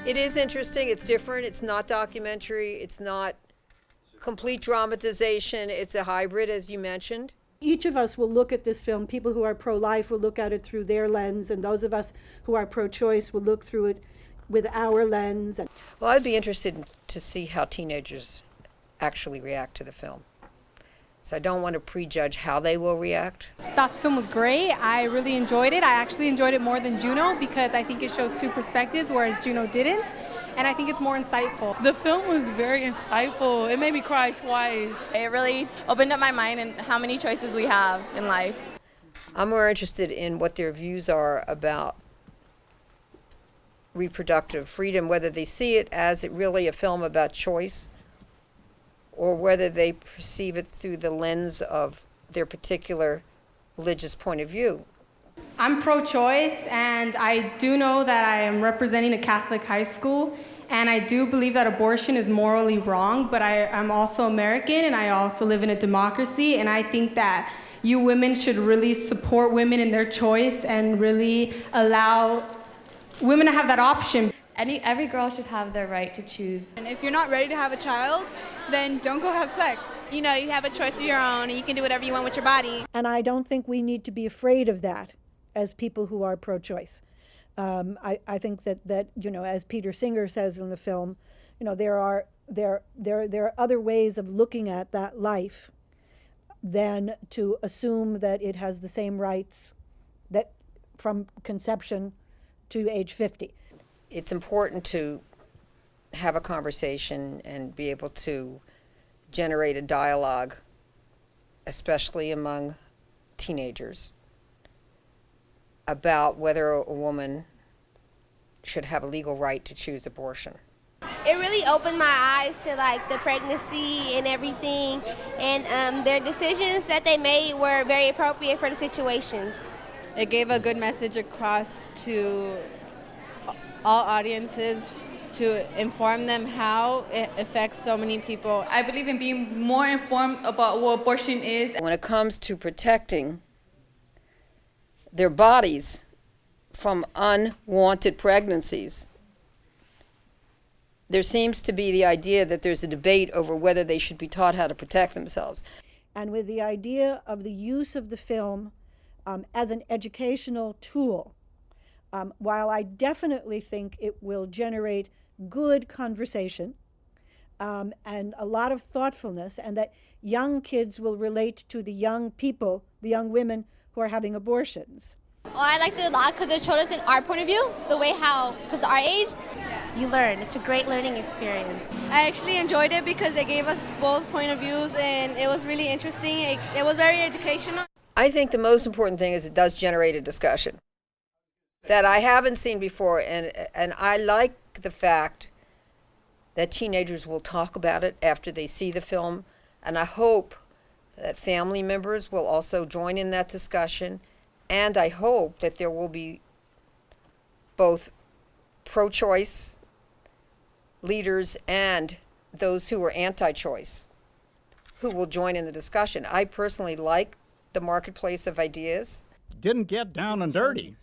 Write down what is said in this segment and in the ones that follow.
It is interesting. It's different. It's not documentary. It's not complete dramatization. It's a hybrid, as you mentioned. Each of us will look at this film. People who are pro-life will look at it through their lens, and those of us who are pro-choice will look through it with our lens. Well, I'd be interested to see how teenagers actually react to the film. So I don't want to prejudge how they will react. I thought the film was great. I really enjoyed it. I actually enjoyed it more than Juno because I think it shows two perspectives, whereas Juno didn't. And I think it's more insightful. The film was very insightful. It made me cry twice. It really opened up my mind and how many choices we have in life. I'm more interested in what their views are about reproductive freedom, whether they see it as really a film about choice, or whether they perceive it through the lens of their particular religious point of view. I'm pro-choice, and I do know that I am representing a Catholic high school, and I do believe that abortion is morally wrong, but I'm also American, and I also live in a democracy, and I think that you women should really support women in their choice and really allow women to have that option. Every girl should have their right to choose. And if you're not ready to have a child, then don't go have sex. You know, you have a choice of your own, and you can do whatever you want with your body. And I don't think we need to be afraid of that as people who are pro-choice. I think that you know, as Peter Singer says in the film, you know, there are other ways of looking at that life than to assume that it has the same rights that from conception to age 50. It's important to have a conversation and be able to generate a dialogue, especially among teenagers, about whether a woman should have a legal right to choose abortion. It really opened my eyes to like the pregnancy and everything, and their decisions that they made were very appropriate for the situations. It gave a good message across to all audiences to inform them how it affects so many people. I believe in being more informed about what abortion is. When it comes to protecting their bodies from unwanted pregnancies, there seems to be the idea that there's a debate over whether they should be taught how to protect themselves. And with the idea of the use of the film as an educational tool, while I definitely think it will generate good conversation and a lot of thoughtfulness, and that young kids will relate to the young people, the young women who are having abortions. Well, I liked it a lot because it showed us in our point of view, the way how, because our age, You learn. It's a great learning experience. I actually enjoyed it because they gave us both point of views, and it was really interesting. It was very educational. I think the most important thing is it does generate a discussion that I haven't seen before, and I like the fact that teenagers will talk about it after they see the film, and I hope that family members will also join in that discussion, and I hope that there will be both pro-choice leaders and those who are anti-choice who will join in the discussion. I personally like the marketplace of ideas. Didn't get down and dirty.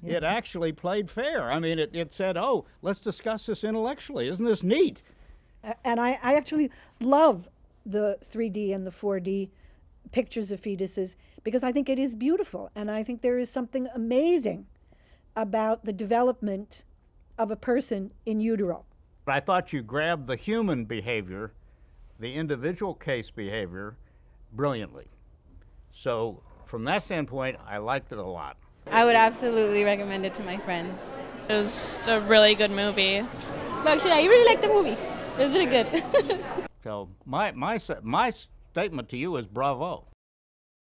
It actually played fair. I mean, it said, oh, let's discuss this intellectually. Isn't this neat? And I actually love the 3D and the 4D pictures of fetuses because I think it is beautiful, and I think there is something amazing about the development of a person in utero. I thought you grabbed the human behavior, the individual case behavior, brilliantly. So from that standpoint, I liked it a lot. I would absolutely recommend it to my friends. It was a really good movie. actually, I really liked the movie. It was really good. So my statement to you is bravo.